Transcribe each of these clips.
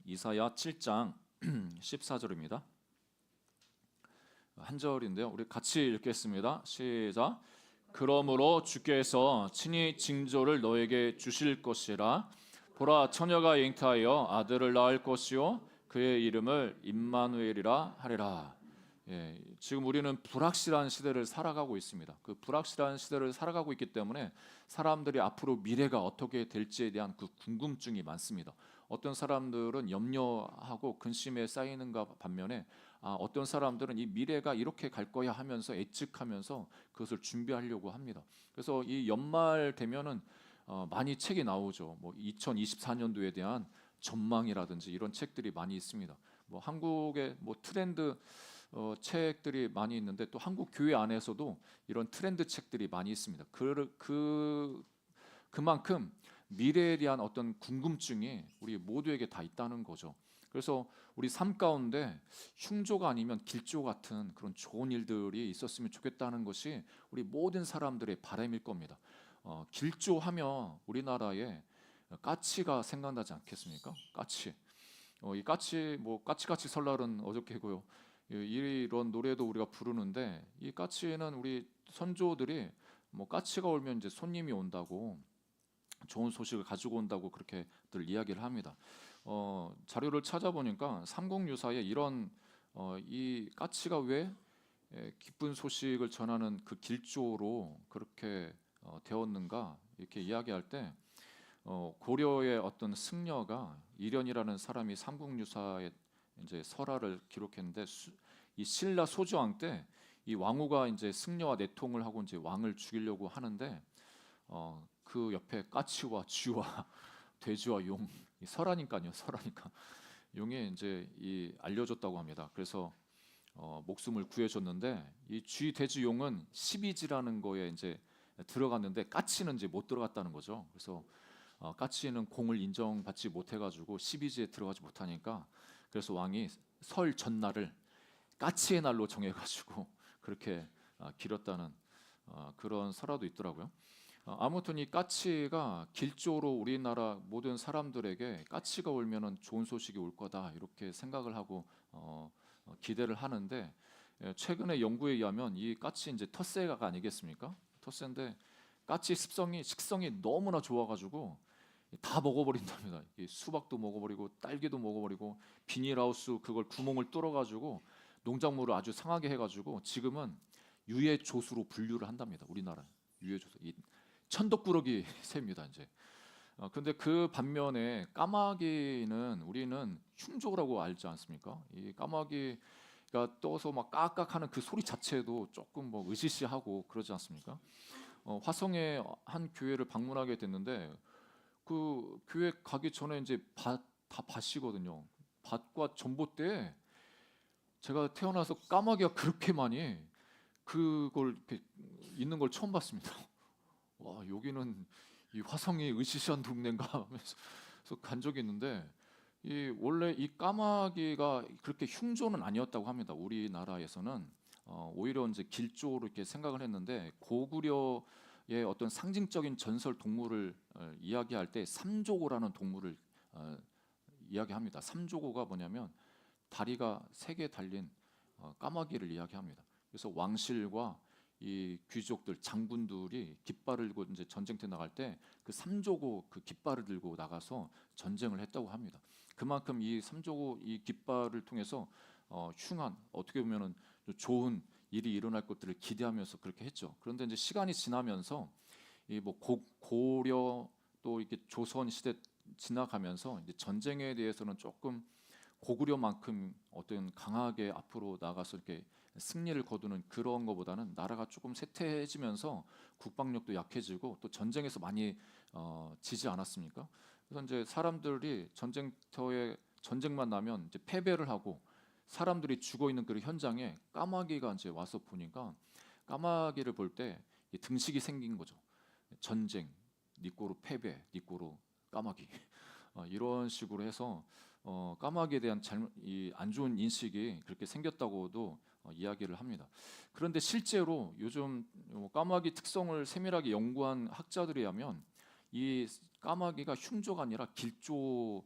이사야 7장 14절입니다. 한 절인데요. 우리 같이 읽겠습니다. 시작. 그러므로 주께서 친히 징조를 너에게 주실 것이라. 보라, 처녀가 잉태하여 아들을 낳을 것이요 그의 이름을 임마누엘이라 하리라. 지금 우리는 불확실한 시대를 살아가고 있습니다. 그 불확실한 시대를 살아가고 있기 때문에 사람들이 앞으로 미래가 어떻게 될지에 대한 그 궁금증이 많습니다. 어떤 사람들은 염려하고 근심에 쌓이는가 반면에 어떤 사람들은 이 미래가 이렇게 갈 거야 하면서 예측하면서 그것을 준비하려고 합니다. 그래서 이 연말 되면은 많이 책이 나오죠. 뭐 2024년도에 대한 전망이라든지 이런 책들이 많이 있습니다. 뭐 한국의 뭐 트렌드 책들이 많이 있는데 또 한국 교회 안에서도 이런 트렌드 책들이 많이 있습니다. 그만큼 미래에 대한 어떤 궁금증이 우리 모두에게 다 있다는 거죠. 그래서 우리 삶 가운데 흉조가 아니면 길조 같은 그런 좋은 일들이 있었으면 좋겠다는 것이 우리 모든 사람들의 바람일 겁니다. 길조하면 우리나라에 까치가 생각나지 않겠습니까? 까치. 이 까치 뭐 까치까치 설날은 어저께고요. 이런 노래도 우리가 부르는데 이 까치는 우리 선조들이 뭐 까치가 오면 이제 손님이 온다고 좋은 소식을 가지고 온다고 그렇게들 이야기를 합니다. 자료를 찾아보니까 삼국유사에 이런 이 까치가 왜 기쁜 소식을 전하는 그 길조로 그렇게 되었는가 이렇게 이야기할 때 고려의 어떤 승려가 이련이라는 사람이 삼국유사에 이제 설화를 기록했는데 이 신라 소주왕 때 이 왕후가 이제 승려와 내통을 하고 이제 왕을 죽이려고 하는데 그 옆에 까치와 쥐와 돼지와 용, 설하니까요, 설하니까 용이 이제 이 알려줬다고 합니다. 그래서 목숨을 구해줬는데 이 쥐, 돼지, 용은 12지라는 거에 이제 들어갔는데 까치는 이제 못 들어갔다는 거죠. 그래서 까치는 공을 인정받지 못해가지고 12지에 들어가지 못하니까 그래서 왕이 설 전날을 까치의 날로 정해가지고 그렇게 기렸다는 그런 설화도 있더라고요. 아무튼 이 까치가 길조로 우리나라 모든 사람들에게 까치가 오면은 좋은 소식이 올 거다 이렇게 생각을 하고 기대를 하는데 최근에 연구에 의하면 이 까치 이제 텃새가 아니겠습니까? 텃새인데 까치 식성이 너무나 좋아가지고 다 먹어버린답니다. 수박도 먹어버리고 딸기도 먹어버리고 비닐하우스 그걸 구멍을 뚫어가지고 농작물을 아주 상하게 해가지고 지금은 유해조수로 분류를 한답니다. 우리나라 유해조수 천덕꾸러기 새입니다. 이제 근데 그 반면에 까마귀는 우리는 흉조라고 알지 않습니까? 이 까마귀가 떠서 막 깍깍하는 그 소리 자체도 조금 뭐 으시시하고 그러지 않습니까? 화성의 한 교회를 방문하게 됐는데 그 교회 가기 전에 이제 다 밭이거든요. 밭과 전봇대에 제가 태어나서 까마귀가 그렇게 많이 그걸 이렇게 있는 걸 처음 봤습니다. 와, 여기는 이 화성이 으시시한 동네인가 하면서 간 적이 있는데 원래 이 까마귀가 그렇게 흉조는 아니었다고 합니다. 우리나라에서는 오히려 이제 길조로 이렇게 생각을 했는데 고구려의 어떤 상징적인 전설 동물을 이야기할 때 삼조고라는 동물을 이야기합니다. 삼조고가 뭐냐면 다리가 3개 달린 까마귀를 이야기합니다. 그래서 왕실과 이 귀족들 장군들이 깃발을 들고 이제 전쟁터에 나갈 때 그 삼조고 그 깃발을 들고 나가서 전쟁을 했다고 합니다. 그만큼 이 삼조고 이 깃발을 통해서 흉한 어떻게 보면은 좋은 일이 일어날 것들을 기대하면서 그렇게 했죠. 그런데 이제 시간이 지나면서 이 뭐 고려 또 이렇게 조선 시대 지나가면서 이제 전쟁에 대해서는 조금 고구려만큼 어떤 강하게 앞으로 나가서 이렇게 승리를 거두는 그런 것보다는 나라가 조금 쇠퇴해지면서 국방력도 약해지고 또 전쟁에서 많이 지지 않았습니까? 그래서 이제 사람들이 전쟁터에 전쟁만 나면 이제 패배를 하고 사람들이 죽어 있는 그 현장에 까마귀가 이제 와서 보니까 까마귀를 볼 때 등식이 생긴 거죠. 전쟁, 니꼬로 패배, 니꼬로 까마귀 이런 식으로 해서 까마귀에 대한 안 좋은 인식이 그렇게 생겼다고도 이야기를 합니다. 그런데 실제로 요즘 까마귀 특성을 세밀하게 연구한 학자들에 의하면 이 까마귀가 흉조가 아니라 길조로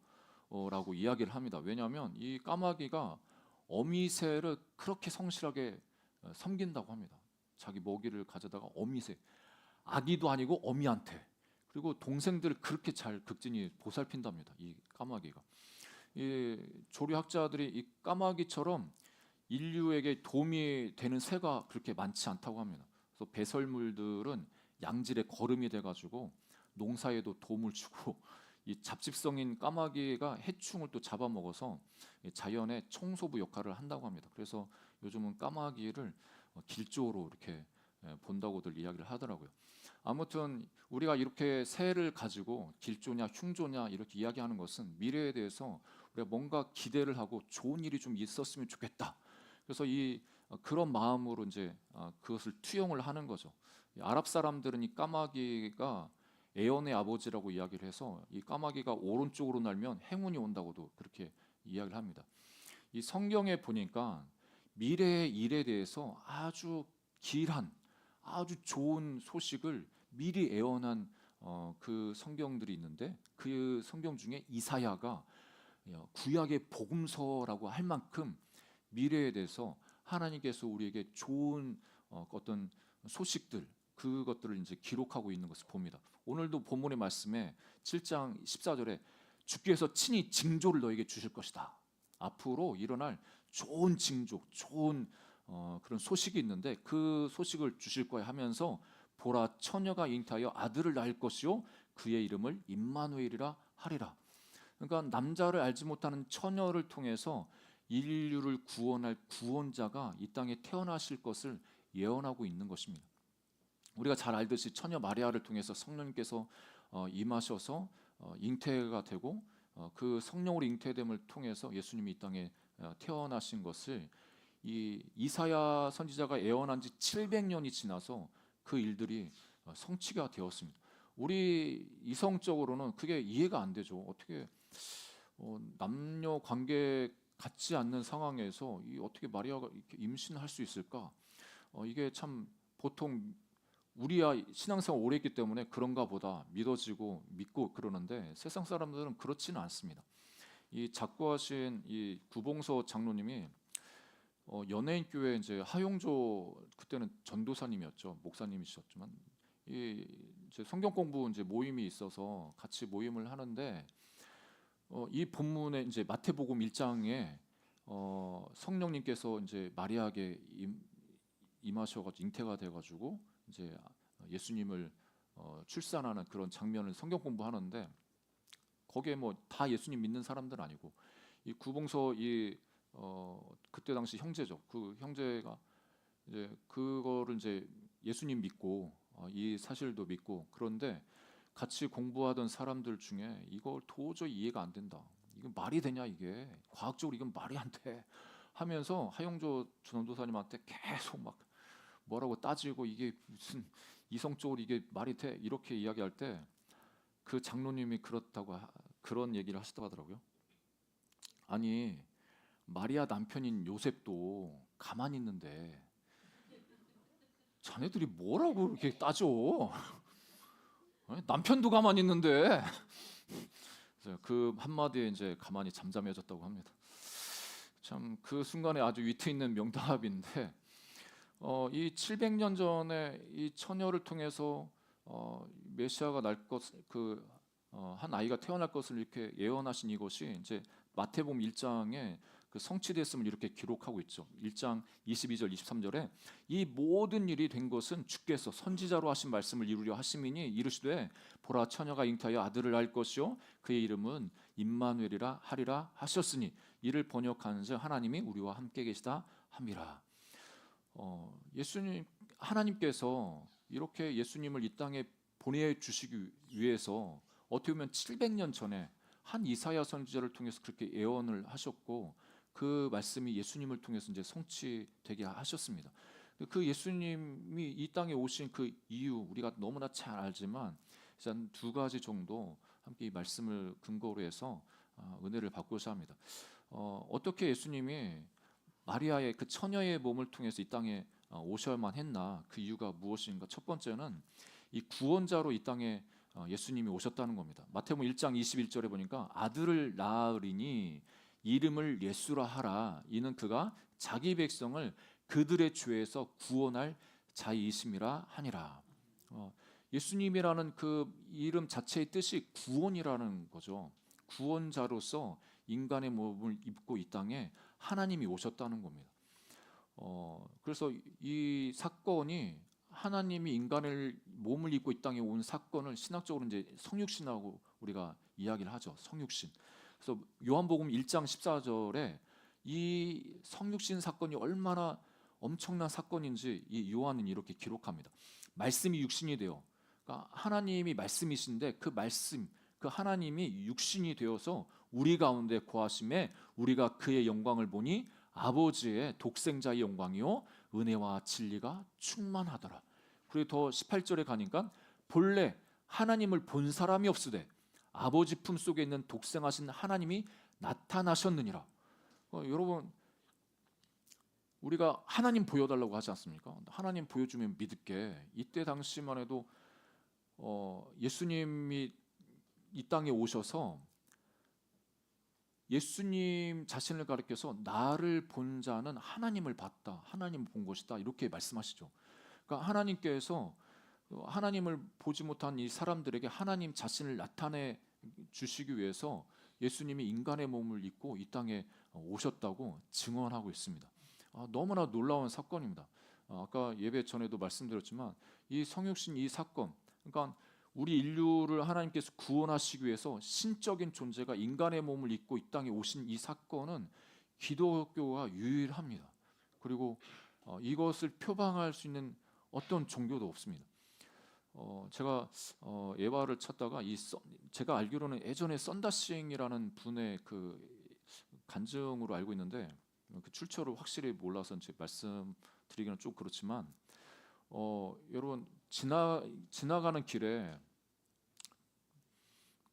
라고 이야기를 합니다. 왜냐하면 이 까마귀가 어미새를 그렇게 성실하게 섬긴다고 합니다. 자기 먹이를 가져다가 어미새, 아기도 아니고 어미한테, 그리고 동생들을 그렇게 잘 극진히 보살핀답니다. 이 까마귀가. 이 조류학자들이 이 까마귀처럼 인류에게 도움이 되는 새가 그렇게 많지 않다고 합니다. 그래서 배설물들은 양질의 거름이 돼가지고 농사에도 도움을 주고, 이 잡집성인 까마귀가 해충을 또 잡아먹어서 자연의 청소부 역할을 한다고 합니다. 그래서 요즘은 까마귀를 길조로 이렇게 본다고들 이야기를 하더라고요. 아무튼 우리가 이렇게 새를 가지고 길조냐 흉조냐 이렇게 이야기하는 것은 미래에 대해서 우리가 뭔가 기대를 하고 좋은 일이 좀 있었으면 좋겠다. 그래서 이 그런 마음으로 이제 그것을 투영을 하는 거죠. 아랍 사람들은 이 까마귀가 애언의 아버지라고 이야기를 해서 이 까마귀가 오른쪽으로 날면 행운이 온다고도 그렇게 이야기를 합니다. 이 성경에 보니까 미래의 일에 대해서 아주 길한 아주 좋은 소식을 미리 애언한 그 성경들이 있는데, 그 성경 중에 이사야가 구약의 복음서라고 할 만큼 미래에 대해서 하나님께서 우리에게 좋은 어떤 소식들, 그것들을 이제 기록하고 있는 것을 봅니다. 오늘도 본문의 말씀에 7장 14절에 주께서 친히 징조를 너에게 주실 것이다. 앞으로 일어날 좋은 징조, 좋은 그런 소식이 있는데 그 소식을 주실 거야 하면서 보라 처녀가 잉태하여 아들을 낳을 것이요 그의 이름을 임마누엘이라 하리라. 그러니까 남자를 알지 못하는 처녀를 통해서 인류를 구원할 구원자가 이 땅에 태어나실 것을 예언하고 있는 것입니다. 우리가 잘 알듯이 처녀 마리아를 통해서 성령님께서 임하셔서 잉태가 되고 그 성령으로 잉태됨을 통해서 예수님이 이 땅에 태어나신 것을 이 이사야 선지자가 예언한 지 700년이 지나서 그 일들이 성취가 되었습니다. 우리 이성적으로는 그게 이해가 안 되죠. 어떻게 남녀 관계 같지 않는 상황에서 어떻게 마리아가 이렇게 임신할 수 있을까? 이게 참 보통 우리야 신앙생활 오래 했기 때문에 그런가 보다 믿어지고 믿고 그러는데 세상 사람들은 그렇지는 않습니다. 이 작고하신 이 구봉서 장로님이 연예인 교회 이제 하용조, 그때는 전도사님이었죠. 목사님이셨지만 이 이제 성경 공부 이제 모임이 있어서 같이 모임을 하는데 이 본문에 이제 마태복음 1장에 성령님께서 이제 마리아에게 임하셔가지고 잉태가 돼가지고 이제 예수님을 출산하는 그런 장면을 성경 공부하는데, 거기에 뭐 다 예수님 믿는 사람들 아니고 이 구봉서 그때 당시 형제죠. 그 형제가 이제 그거를 이제 예수님 믿고 이 사실도 믿고, 그런데 같이 공부하던 사람들 중에 이걸 도저히 이해가 안 된다. 이건 말이 되냐, 이게 과학적으로 이건 말이 안 돼 하면서 하용조 전도사님한테 계속 막 뭐라고 따지고, 이게 무슨 이성적으로 이게 말이 돼 이렇게 이야기할 때 그 장로님이 그런 얘기를 하시다고 하더라고요. 아니 마리아 남편인 요셉도 가만히 있는데 자네들이 뭐라고 이렇게 따져? 남편도 가만히 있는데. 그 한마디에 이제 가만히 잠잠해졌다고 합니다. 참 그 순간에 아주 위트 있는 명답인데, 이 700년 전에 이 처녀를 통해서 메시아가 한 아이가 태어날 것을 이렇게 예언하신 이것이 이제 마태복음 1장에 그 성취됐음을 이렇게 기록하고 있죠. 1장 22절 23절에 이 모든 일이 된 것은 주께서 선지자로 하신 말씀을 이루려 하심이니 이르시되 보라 처녀가 잉태하여 아들을 낳을 것이요 그의 이름은 임마누엘이라 하리라 하셨으니 이를 번역하는즉 하나님이 우리와 함께 계시다 함이라. 예수님 하나님께서 이렇게 예수님을 이 땅에 보내주시기 위해서 어떻게 보면 700년 전에 한 이사야 선지자를 통해서 그렇게 예언을 하셨고, 그 말씀이 예수님을 통해서 이제 성취되게 하셨습니다. 그 예수님이 이 땅에 오신 그 이유 우리가 너무나 잘 알지만 일단 두 가지 정도 함께 이 말씀을 근거로 해서 은혜를 받고자 합니다. 어떻게 예수님이 마리아의 그 처녀의 몸을 통해서 이 땅에 오셔야만 했나, 그 이유가 무엇인가? 첫 번째는 이 구원자로 이 땅에 예수님이 오셨다는 겁니다. 마태복음 1장 21절에 보니까 아들을 낳으리니 이름을 예수라 하라. 이는 그가 자기 백성을 그들의 죄에서 구원할 자이심이라 하니라. 예수님이라는 그 이름 자체의 뜻이 구원이라는 거죠. 구원자로서 인간의 몸을 입고 이 땅에 하나님이 오셨다는 겁니다. 그래서 이 사건이 하나님이 인간을 몸을 입고 이 땅에 온 사건을 신학적으로 이제 성육신하고 우리가 이야기를 하죠. 성육신. 그래서 요한복음 1장 14절에 이 성육신 사건이 얼마나 엄청난 사건인지 이 요한은 이렇게 기록합니다. 말씀이 육신이 되어, 그러니까 하나님이 말씀이신데 그 말씀, 그 하나님이 육신이 되어서 우리 가운데 거하심에 우리가 그의 영광을 보니 아버지의 독생자의 영광이요 은혜와 진리가 충만하더라. 그리고 더 18절에 가니까 본래 하나님을 본 사람이 없으되 아버지 품속에 있는 독생하신 하나님이 나타나셨느니라. 여러분, 우리가 하나님 보여달라고 하지 않습니까? 하나님 보여주면 믿을게. 이때 당시만 해도 예수님이 이 땅에 오셔서 예수님 자신을 가리켜서 나를 본 자는 하나님을 봤다, 하나님을 본 것이다, 이렇게 말씀하시죠. 그러니까 하나님께서 하나님을 보지 못한 이 사람들에게 하나님 자신을 나타내 주시기 위해서 예수님이 인간의 몸을 입고 이 땅에 오셨다고 증언하고 있습니다. 너무나 놀라운 사건입니다. 아까 예배 전에도 말씀드렸지만 이 성육신 이 사건, 그러니까 우리 인류를 하나님께서 구원하시기 위해서 신적인 존재가 인간의 몸을 입고 이 땅에 오신 이 사건은 기독교가 유일합니다. 그리고 이것을 표방할 수 있는 어떤 종교도 없습니다. 제가 예화를 찾다가 제가 알기로는 예전에 썬다싱이라는 분의 그 간증으로 알고 있는데 그 출처를 확실히 몰라서 제 말씀드리기는 좀 그렇지만 여러분 지나가는 길에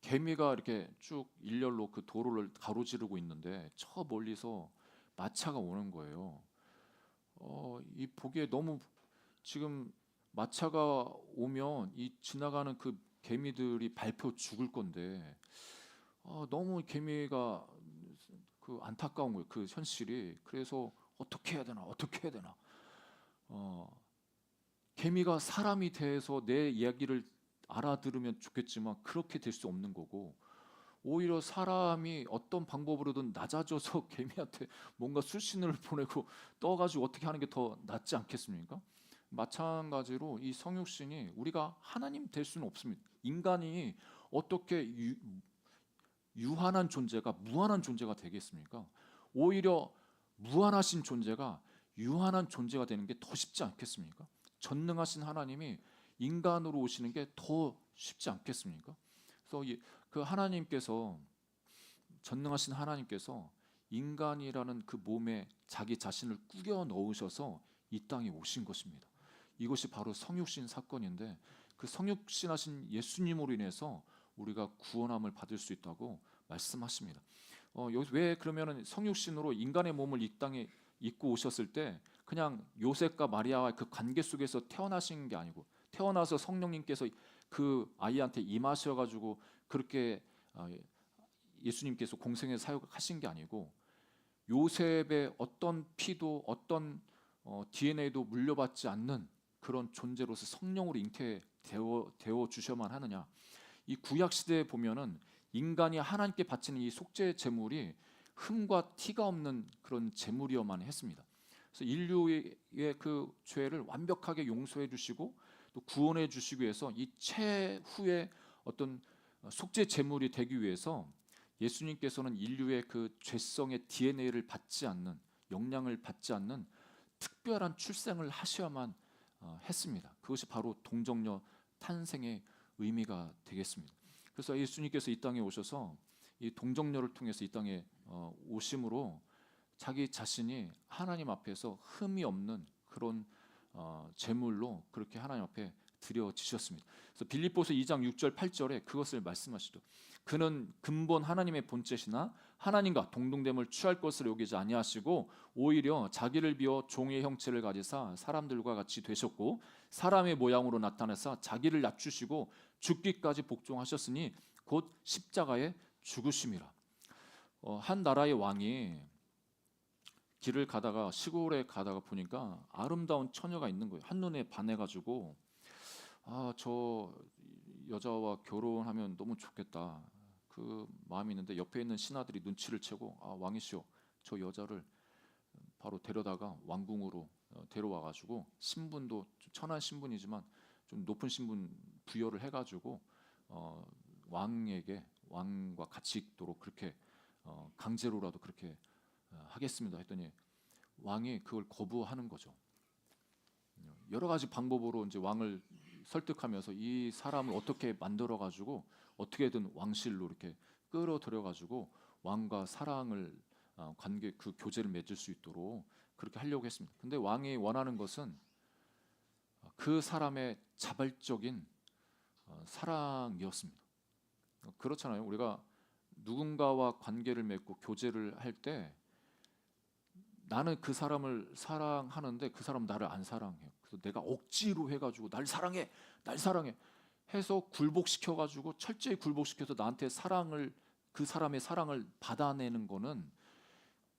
개미가 이렇게 쭉 일렬로 그 도로를 가로지르고 있는데 저 멀리서 마차가 오는 거예요. 이 보기에 너무 지금 마차가 오면 이 지나가는 그 개미들이 밟혀 죽을 건데 너무 개미가 그 안타까운 거예요. 그 현실이. 그래서 어떻게 해야 되나 어떻게 해야 되나. 개미가 사람이 돼서 내 이야기를 알아들으면 좋겠지만 그렇게 될 수 없는 거고, 오히려 사람이 어떤 방법으로든 낮아져서 개미한테 뭔가 수신을 보내고 떠가지고 어떻게 하는 게 더 낫지 않겠습니까? 마찬가지로 이 성육신이 우리가 하나님 될 수는 없습니다. 인간이 어떻게 유한한 존재가 무한한 존재가 되겠습니까? 오히려 무한하신 존재가 유한한 존재가 되는 게 더 쉽지 않겠습니까? 전능하신 하나님이 인간으로 오시는 게 더 쉽지 않겠습니까? 그래서 그 하나님께서, 전능하신 하나님께서 인간이라는 그 몸에 자기 자신을 꾸겨 넣으셔서 이 땅에 오신 것입니다. 이것이 바로 성육신 사건인데 그 성육신하신 예수님으로 인해서 우리가 구원함을 받을 수 있다고 말씀하십니다. 왜 그러면은 성육신으로 인간의 몸을 이 땅에 입고 오셨을 때 그냥 요셉과 마리아와의 그 관계 속에서 태어나신 게 아니고, 태어나서 성령님께서 그 아이한테 임하셔가지고 그렇게 예수님께서 공생의 사역하신 게 아니고, 요셉의 어떤 피도 어떤 DNA도 물려받지 않는 그런 존재로서 성령으로 잉태되어 주셔만 하느냐. 이 구약 시대에 보면은 인간이 하나님께 바치는 이 속죄 제물이 흠과 티가 없는 그런 제물이어만 했습니다. 그래서 인류의 그 죄를 완벽하게 용서해 주시고 또 구원해 주시기 위해서 이 최후의 어떤 속죄 제물이 되기 위해서 예수님께서는 인류의 그 죄성의 DNA를 받지 않는, 영향을 받지 않는 특별한 출생을 하셔야만 했습니다. 그것이 바로 동정녀 탄생의 의미가 되겠습니다. 그래서 예수님께서 이 땅에 오셔서 이 동정녀를 통해서 이 땅에 오심으로 자기 자신이 하나님 앞에서 흠이 없는 그런 제물로 그렇게 하나님 앞에 드려지셨습니다. 그래서 빌립보서 2장 6절 8절에 그것을 말씀하시죠. 그는 근본 하나님의 본체시나 하나님과 동등됨을 취할 것을 여기지 아니하시고 오히려 자기를 비워 종의 형체를 가지사 사람들과 같이 되셨고 사람의 모양으로 나타나사 자기를 낮추시고 죽기까지 복종하셨으니 곧 십자가에 죽으심이라. 한 나라의 왕이 길을 가다가 시골에 가다가 보니까 아름다운 처녀가 있는 거예요. 한눈에 반해가지고 저 여자와 결혼하면 너무 좋겠다 그 마음이 있는데 옆에 있는 신하들이 눈치를 채고 왕이시여 저 여자를 바로 데려다가 왕궁으로 데려와가지고 신분도 천한 신분이지만 좀 높은 신분 부여를 해가지고 왕과 같이 있도록 그렇게 강제로라도 그렇게 하겠습니다 했더니 왕이 그걸 거부하는 거죠. 여러 가지 방법으로 이제 왕을 설득하면서 이 사람을 어떻게 만들어 가지고 어떻게든 왕실로 이렇게 끌어들여 가지고 왕과 사랑을 관계 그 교제를 맺을 수 있도록 그렇게 하려고 했습니다. 근데 왕이 원하는 것은 그 사람의 자발적인 사랑이었습니다. 그렇잖아요. 우리가 누군가와 관계를 맺고 교제를 할 때 나는 그 사람을 사랑하는데 그 사람 나를 안 사랑해요. 그래서 내가 억지로 해가지고 날 사랑해 해서 굴복시켜가지고 철저히 굴복시켜서 나한테 그 사람의 사랑을 받아내는 거는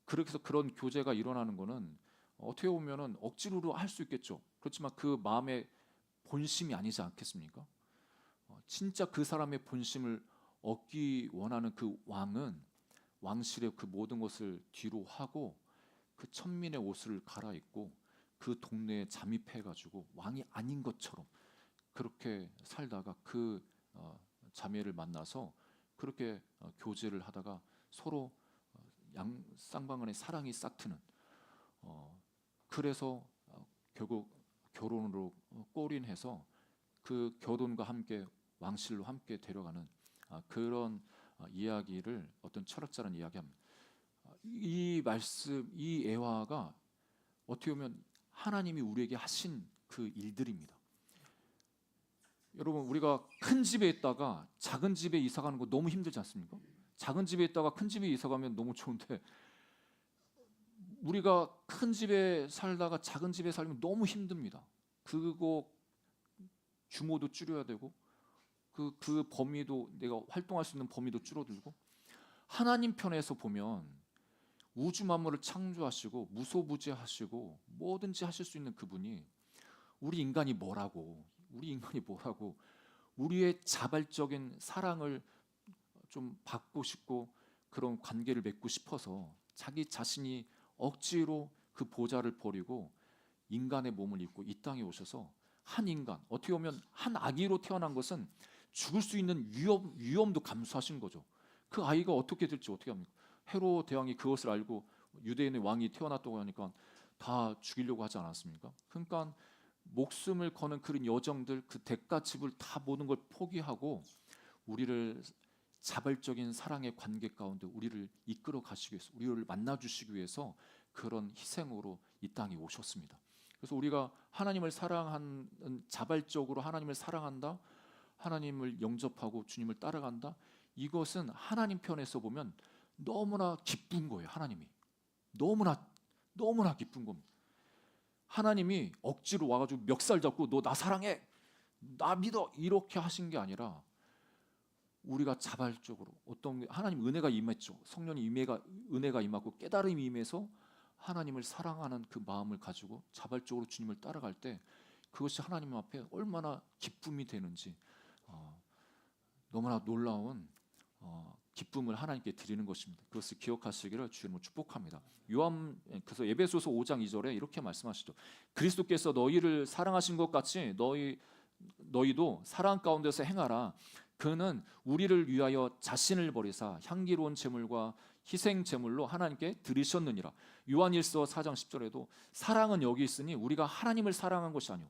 그래서 그런 교제가 일어나는 거는 어떻게 보면은 억지로 할 수 있겠죠. 그렇지만 그 마음의 본심이 아니지 않겠습니까? 진짜 그 사람의 본심을 얻기 원하는 그 왕은 왕실의 그 모든 것을 뒤로 하고 그 천민의 옷을 갈아입고 그 동네에 잠입해가지고 왕이 아닌 것처럼 그렇게 살다가 그 자매를 만나서 그렇게 교제를 하다가 서로 양 쌍방간의 사랑이 싹트는 그래서 결국 결혼으로 골인해서 그 결혼과 함께 왕실로 함께 데려가는 그런 이야기를 어떤 철학자는 이야기합니다. 이 말씀, 이 애화가 어떻게 보면 하나님이 우리에게 하신 그 일들입니다. 여러분 우리가 큰 집에 있다가 작은 집에 이사 가는 거 너무 힘들지 않습니까? 작은 집에 있다가 큰 집에 이사 가면 너무 좋은데 우리가 큰 집에 살다가 작은 집에 살면 너무 힘듭니다. 그거 규모도 줄여야 되고 그 범위도 내가 활동할 수 있는 범위도 줄어들고 하나님 편에서 보면 우주 만물을 창조하시고 무소부재하시고 뭐든지 하실 수 있는 그분이 우리 인간이 뭐라고 우리의 자발적인 사랑을 좀 받고 싶고 그런 관계를 맺고 싶어서 자기 자신이 억지로 그 보좌를 버리고 인간의 몸을 입고 이 땅에 오셔서 한 인간 어떻게 보면 한 아기로 태어난 것은 죽을 수 있는 위험도 감수하신 거죠. 그 아이가 어떻게 될지 어떻게 합니까? 헤롯 대왕이 그것을 알고 유대인의 왕이 태어났다고 하니까 다 죽이려고 하지 않았습니까? 그러니까 목숨을 거는 그런 여정들 그 대가집을 다 모든 걸 포기하고 우리를 자발적인 사랑의 관계 가운데 우리를 이끌어 가시기 위해서 우리를 만나 주시기 위해서 그런 희생으로 이 땅에 오셨습니다. 그래서 우리가 하나님을 사랑하는 자발적으로 하나님을 사랑한다. 하나님을 영접하고 주님을 따라간다. 이것은 하나님 편에서 보면 너무나 기쁜 거예요. 하나님이 너무나 기쁜 겁니다. 하나님이 억지로 와가지고 멱살 잡고 너 나 사랑해, 나 믿어 이렇게 하신 게 아니라 우리가 자발적으로 어떤 하나님 은혜가 임했죠. 성령의 은혜가 임하고 깨달음이 임해서 하나님을 사랑하는 그 마음을 가지고 자발적으로 주님을 따라갈 때 그것이 하나님 앞에 얼마나 기쁨이 되는지 너무나 놀라운 기쁨을 하나님께 드리는 것입니다. 그것을 기억하시기를 주님으로 축복합니다. 그래서 에베소서 5장 2절에 이렇게 말씀하시죠. 그리스도께서 너희를 사랑하신 것 같이 너희도 사랑 가운데서 행하라. 그는 우리를 위하여 자신을 버리사 향기로운 제물과 희생 제물로 하나님께 드리셨느니라. 요한일서 4장 10절에도 사랑은 여기 있으니 우리가 하나님을 사랑한 것이 아니오.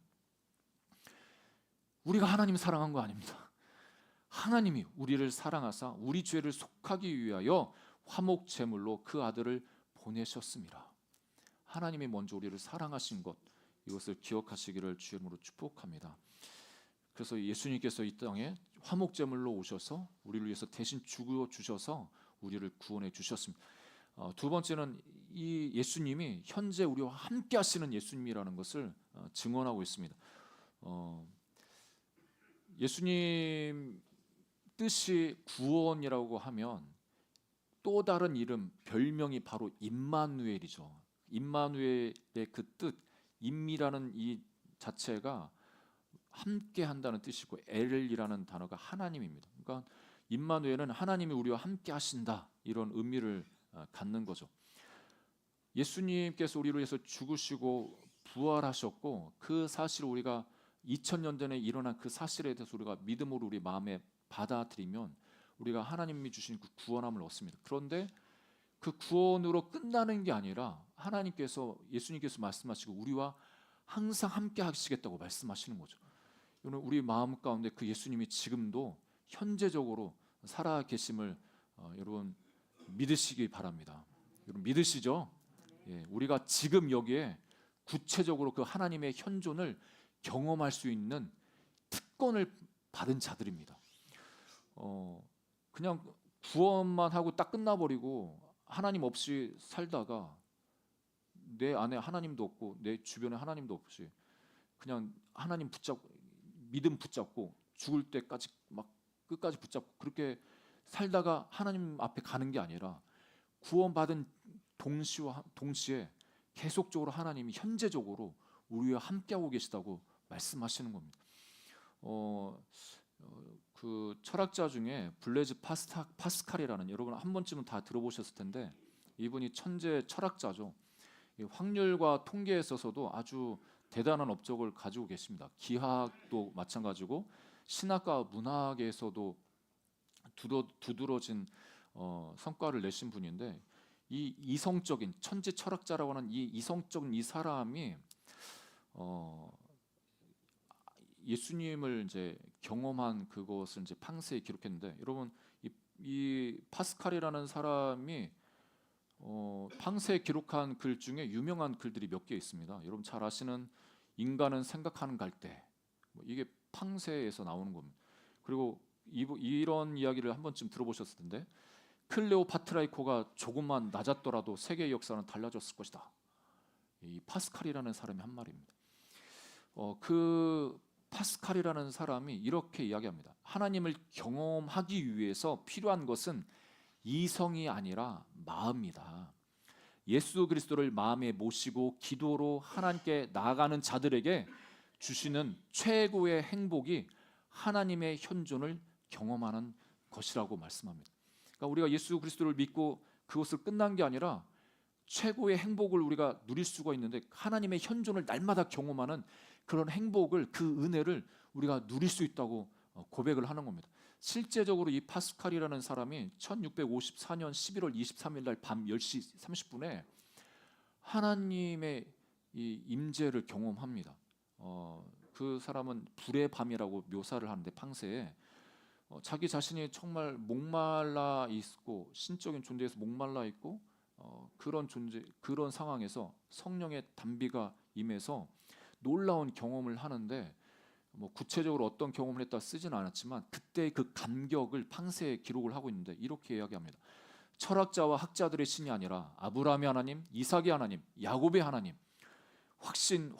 우리가 하나님을 사랑한 거 아닙니다. 하나님이 우리를 사랑하사 우리 죄를 속하기 위하여 화목 제물로 그 아들을 보내셨습니다. 하나님이 먼저 우리를 사랑하신 것 이것을 기억하시기를 주의 이름으로 축복합니다. 그래서 예수님께서 이 땅에 화목 제물로 오셔서 우리를 위해서 대신 죽어 주셔서 우리를 구원해 주셨습니다. 두 번째는 이 예수님이 현재 우리와 함께 하시는 예수님이라는 것을 증언하고 있습니다. 예수님 뜻이 구원이라고 하면 또 다른 이름, 별명이 바로 임마누엘이죠. 임마누엘의 그 뜻, 임이라는 이 자체가 함께 한다는 뜻이고 엘이라는 단어가 하나님입니다. 그러니까 임마누엘은 하나님이 우리와 함께 하신다, 이런 의미를 갖는 거죠. 예수님께서 우리를 위해서 죽으시고 부활하셨고, 그 사실을 우리가 2000년 전에 일어난 그 사실에 대해서 우리가 믿음으로 우리 마음에 받아들이면 우리가 하나님이 주신 그 구원함을 얻습니다. 그런데 그 구원으로 끝나는 게 아니라 하나님께서, 예수님께서 말씀하시고 우리와 항상 함께 하시겠다고 말씀하시는 거죠. 우리 마음 가운데 그 예수님이 지금도 현재적으로 살아 계심을 여러분 믿으시기 바랍니다. 여러분 믿으시죠? 예, 우리가 지금 여기에 구체적으로 그 하나님의 현존을 경험할 수 있는 특권을 받은 자들입니다. 그냥 구원만 하고 딱 끝나버리고 하나님 없이 살다가 내 안에 하나님도 없고 내 주변에 하나님도 없이 그냥 하나님 믿음 붙잡고 죽을 때까지 막 끝까지 붙잡고 그렇게 살다가 하나님 앞에 가는 게 아니라, 구원받은 동시에 계속적으로 하나님이 현재적으로 우리와 함께하고 계시다고 말씀하시는 겁니다. 그 철학자 중에 블레즈 파스칼이라는, 여러분 한 번쯤은 다 들어보셨을 텐데, 이분이 천재 철학자죠. 확률과 통계에 있어서도 아주 대단한 업적을 가지고 계십니다. 기하학도 마찬가지고 신학과 문학에서도 두드러진 성과를 내신 분인데, 이 이성적인 천재 철학자라고 하는 이 이성적인 이 사람이 예수님을 이제 경험한 그것을 이제 팡세에 기록했는데, 여러분 이 파스칼이라는 사람이 팡세에 기록한 글 중에 유명한 글들이 몇 개 있습니다. 여러분 잘 아시는 인간은 생각하는 갈대, 이게 팡세에서 나오는 겁니다. 그리고 이런 이야기를 한 번쯤 들어보셨을 텐데, 클레오파트라이코가 조금만 낮았더라도 세계의 역사는 달라졌을 것이다. 이 파스칼이라는 사람이 한 말입니다. 그 파스칼이라는 사람이 이렇게 이야기합니다. 하나님을 경험하기 위해서 필요한 것은 이성이 아니라 마음이다. 예수 그리스도를 마음에 모시고 기도로 하나님께 나아가는 자들에게 주시는 최고의 행복이 하나님의 현존을 경험하는 것이라고 말씀합니다. 그러니까 우리가 예수 그리스도를 믿고 그것을 끝난 게 아니라 최고의 행복을 우리가 누릴 수가 있는데, 하나님의 현존을 날마다 경험하는 그런 행복을, 그 은혜를 우리가 누릴 수 있다고 고백을 하는 겁니다. 실제적으로 이 파스칼이라는 사람이 1654년 11월 23일 날 밤 10시 30분에 하나님의 이 임재를 경험합니다. 그 사람은 불의 밤이라고 묘사를 하는데, 팡세에 자기 자신이 정말 목말라 있고 신적인 존재에서 목말라 있고 그런 상황에서 성령의 단비가 임해서 놀라운 경험을 하는데, 뭐 구체적으로 어떤 경험을 했다 쓰지는 않았지만 그때 그 감격을 팡세에 기록을 하고 있는데 이렇게 이야기합니다. 철학자와 학자들의 신이 아니라 아브라함의 하나님, 이삭의 하나님, 야곱의 하나님, 확신,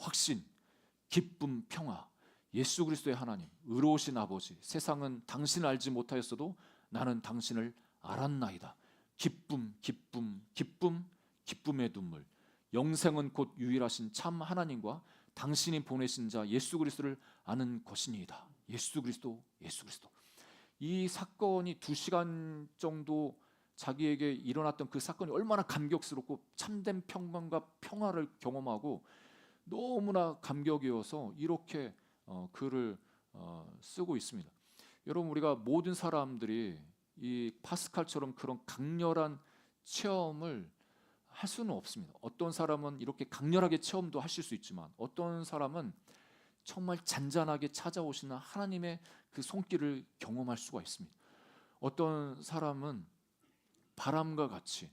기쁨, 평화, 예수 그리스도의 하나님, 의로우신 아버지, 세상은 당신을 알지 못하였어도 나는 당신을 알았나이다. 기쁨의 눈물. 영생은 곧 유일하신 참 하나님과 당신이 보내신 자 예수 그리스도를 아는 것이니이다. 예수 그리스도. 이 사건이 2시간 정도 자기에게 일어났던 그 사건이 얼마나 감격스럽고 참된 평강과 평화를 경험하고 너무나 감격이어서 이렇게 글을 쓰고 있습니다. 여러분, 우리가 모든 사람들이 이 파스칼처럼 그런 강렬한 체험을 할 수는 없습니다. 어떤 사람은 이렇게 강렬하게 체험도 하실 수 있지만, 어떤 사람은 정말 잔잔하게 찾아오시는 하나님의 그 손길을 경험할 수가 있습니다. 어떤 사람은 바람과 같이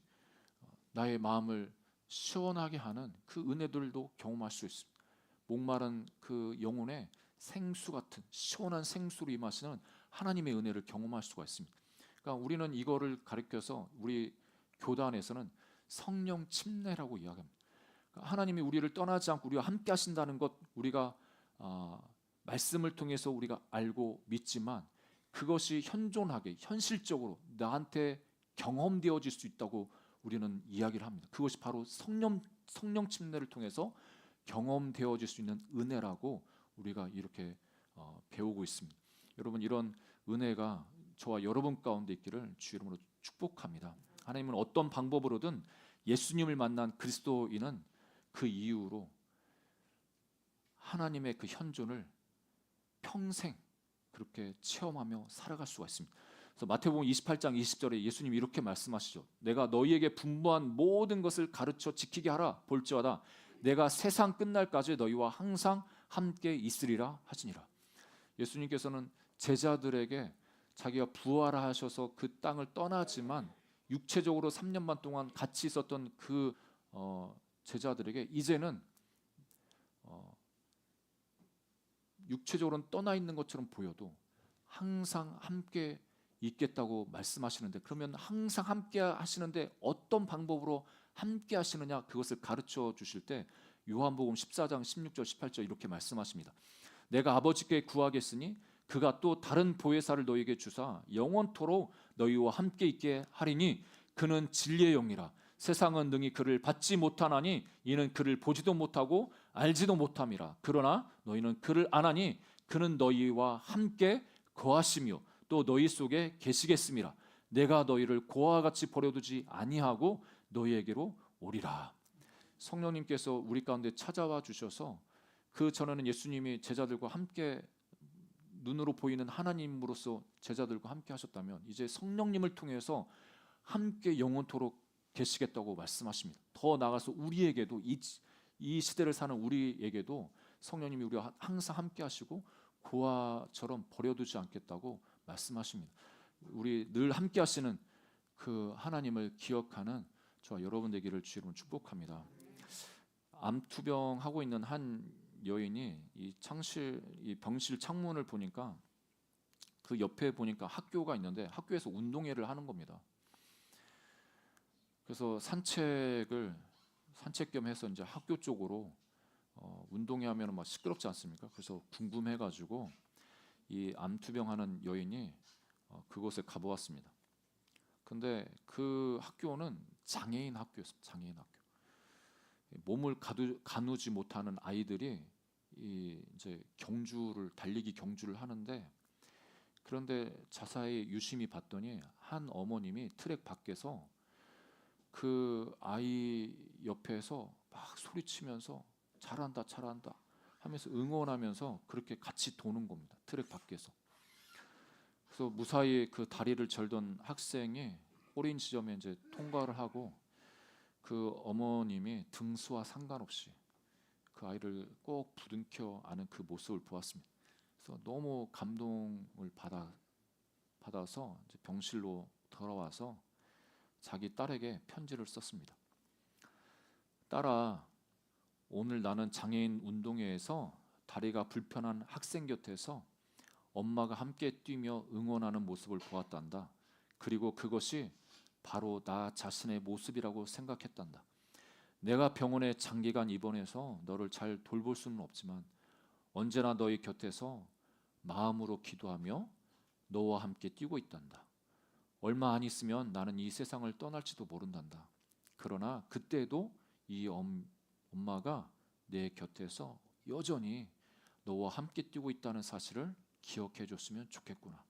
나의 마음을 시원하게 하는 그 은혜들도 경험할 수 있습니다. 목마른 그 영혼에 생수 같은 시원한 생수로 임하시는 하나님의 은혜를 경험할 수가 있습니다. 그러니까 우리는 이거를 가리켜서 우리 교단에서는 성령 침례라고 이야기합니다. 그러니까 하나님이 우리를 떠나지 않고 우리와 함께 하신다는 것, 우리가 말씀을 통해서 우리가 알고 믿지만 그것이 현존하게 현실적으로 나한테 경험되어질 수 있다고 우리는 이야기를 합니다. 그것이 바로 성령 침례를 통해서 경험되어질 수 있는 은혜라고 우리가 이렇게 배우고 있습니다. 여러분, 이런 은혜가 저와 여러분 가운데 있기를 주 이름으로 축복합니다. 하나님은 어떤 방법으로든 예수님을 만난 그리스도인은 그 이후로 하나님의 그 현존을 평생 그렇게 체험하며 살아갈 수가 있습니다. 그래서 마태복음 28장 20절에 예수님이 이렇게 말씀하시죠. 내가 너희에게 분부한 모든 것을 가르쳐 지키게 하라. 볼지어다 내가 세상 끝날까지 너희와 항상 함께 있으리라 하시니라. 예수님께서는 제자들에게 자기가 부활하셔서 그 땅을 떠나지만 육체적으로 3년 반 동안 같이 있었던 그 제자들에게 이제는 육체적으로는 떠나 있는 것처럼 보여도 항상 함께 있겠다고 말씀하시는데, 그러면 항상 함께 하시는데 어떤 방법으로 함께 하시느냐, 그것을 가르쳐 주실 때 요한복음 14장 16절 18절 이렇게 말씀하십니다. 내가 아버지께 구하겠으니 그가 또 다른 보혜사를 너희에게 주사 영원토록 너희와 함께 있게 하리니 그는 진리의 영이라. 세상은 능히 그를 받지 못하나니 이는 그를 보지도 못하고 알지도 못함이라. 그러나 너희는 그를 아나니 그는 너희와 함께 거하시며 또 너희 속에 계시겠음이라. 내가 너희를 고아와 같이 버려두지 아니하고 너희에게로 오리라. 성령님께서 우리 가운데 찾아와 주셔서 그 전에는 예수님이 제자들과 함께 눈으로 보이는 하나님으로서 제자들과 함께 하셨다면 이제 성령님을 통해서 함께 영원토록 계시겠다고 말씀하십니다. 더 나아가서 우리에게도 이 시대를 사는 우리에게도 성령님이 우리와 항상 함께 하시고 고아처럼 버려두지 않겠다고 말씀하십니다. 우리 늘 함께 하시는 그 하나님을 기억하는 저와 여러분 되기를 주 이름으로 축복합니다. 암투병 하고 있는 한 여인이 이 병실 창문을 보니까 그 옆에 보니까 학교가 있는데 학교에서 운동회를 하는 겁니다. 그래서 산책 겸 해서 이제 학교 쪽으로 운동회 하면 막 시끄럽지 않습니까? 그래서 궁금해가지고 이 암투병하는 여인이 그곳에 가보았습니다. 근데 그 학교는 장애인 학교였습니다. 장애인 학교. 몸을 가누지 못하는 아이들이 이제 달리기 경주를 하는데, 그런데 자세히 유심히 봤더니 한 어머님이 트랙 밖에서 그 아이 옆에서 막 소리치면서 잘한다 잘한다 하면서 응원하면서 그렇게 같이 도는 겁니다. 트랙 밖에서. 그래서 무사히 그 다리를 절던 학생이 꼬린 지점에 이제 통과를 하고 그 어머님이 등수와 상관없이 그 아이를 꼭 부둥켜 안은 그 모습을 보았습니다. 그래서 너무 감동을 받아서 이제 병실로 돌아와서 자기 딸에게 편지를 썼습니다. 딸아, 오늘 나는 장애인 운동회에서 다리가 불편한 학생 곁에서 엄마가 함께 뛰며 응원하는 모습을 보았단다. 그리고 그것이 바로 나 자신의 모습이라고 생각했단다. 내가 병원에 장기간 입원해서 너를 잘 돌볼 수는 없지만 언제나 너희 곁에서 마음으로 기도하며 너와 함께 뛰고 있단다. 얼마 안 있으면 나는 이 세상을 떠날지도 모른단다. 그러나 그때도 이 엄마가 내 곁에서 여전히 너와 함께 뛰고 있다는 사실을 기억해 줬으면 좋겠구나.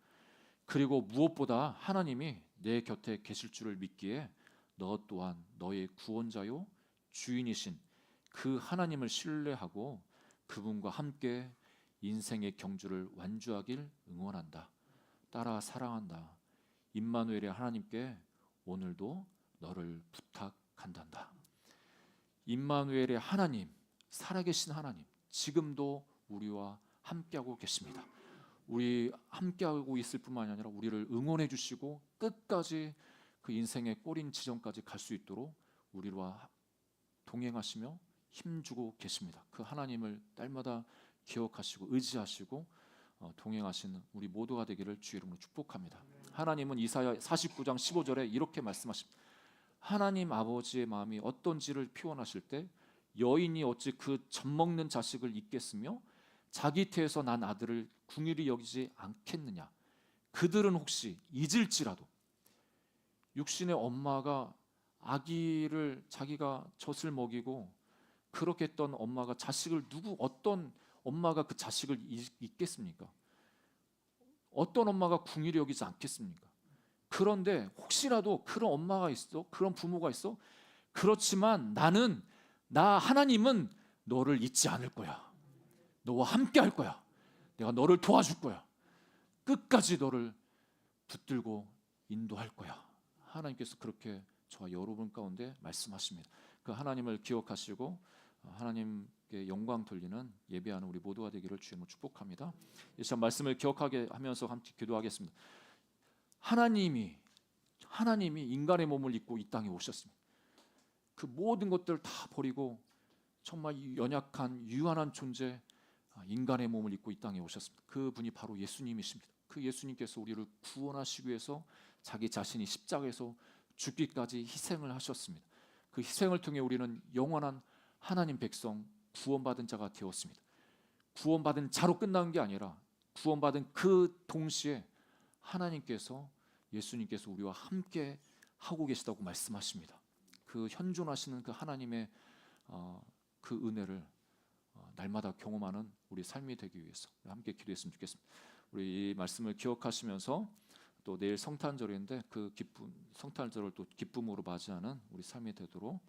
그리고 무엇보다 하나님이 내 곁에 계실 줄을 믿기에 너 또한 너의 구원자요 주인이신 그 하나님을 신뢰하고 그분과 함께 인생의 경주를 완주하길 응원한다. 딸아, 사랑한다. 임마누엘의 하나님께 오늘도 너를 부탁한단다. 임마누엘의 하나님, 살아계신 하나님, 지금도 우리와 함께하고 계십니다. 우리 함께하고 있을 뿐만이 아니라 우리를 응원해 주시고 끝까지 그 인생의 꼬린 지점까지 갈 수 있도록 우리와 동행하시며 힘주고 계십니다. 그 하나님을 날마다 기억하시고 의지하시고 동행하시는 우리 모두가 되기를 주 이름으로 축복합니다. 하나님은 이사야 49장 15절에 이렇게 말씀하십니다. 하나님 아버지의 마음이 어떤지를 표현하실 때 여인이 어찌 그 젖먹는 자식을 잊겠으며 자기 태에서 난 아들을 궁일이 여기지 않겠느냐. 그들은 혹시 잊을지라도 육신의 엄마가 아기를 자기가 젖을 먹이고 그렇게 했던 엄마가 자식을 어떤 엄마가 그 자식을 잊겠습니까? 어떤 엄마가 궁일이 여기지 않겠습니까? 그런데 혹시라도 그런 엄마가 있어, 그런 부모가 있어. 그렇지만 나 하나님은 너를 잊지 않을 거야. 너와 함께 할 거야. 내가 너를 도와줄 거야. 끝까지 너를 붙들고 인도할 거야. 하나님께서 그렇게 저와 여러분 가운데 말씀하십니다. 그 하나님을 기억하시고 하나님께 영광 돌리는 예배하는 우리 모두가 되기를 주님으로 축복합니다. 이 시간 말씀을 기억하게 하면서 함께 기도하겠습니다. 하나님이 인간의 몸을 입고 이 땅에 오셨습니다. 그 모든 것들을 다 버리고 정말 연약한 유한한 존재 인간의 몸을 입고 이 땅에 오셨습니다. 그분이 바로 예수님이십니다. 그 예수님께서 우리를 구원하시기 위해서 자기 자신이 십자가에서 죽기까지 희생을 하셨습니다. 그 희생을 통해 우리는 영원한 하나님 백성 구원받은 자가 되었습니다. 구원받은 자로 끝난 게 아니라 구원받은 그 동시에 예수님께서 우리와 함께 하고 계시다고 말씀하십니다. 그 현존하시는 그 하나님의 그 은혜를 날마다 경험하는 우리 삶이 되기 위해서 함께 기도했으면 좋겠습니다. 우리 이 말씀을 기억하시면서 또 내일 성탄절인데 그 기쁨, 성탄절을 또 기쁨으로 맞이하는 우리 삶이 되도록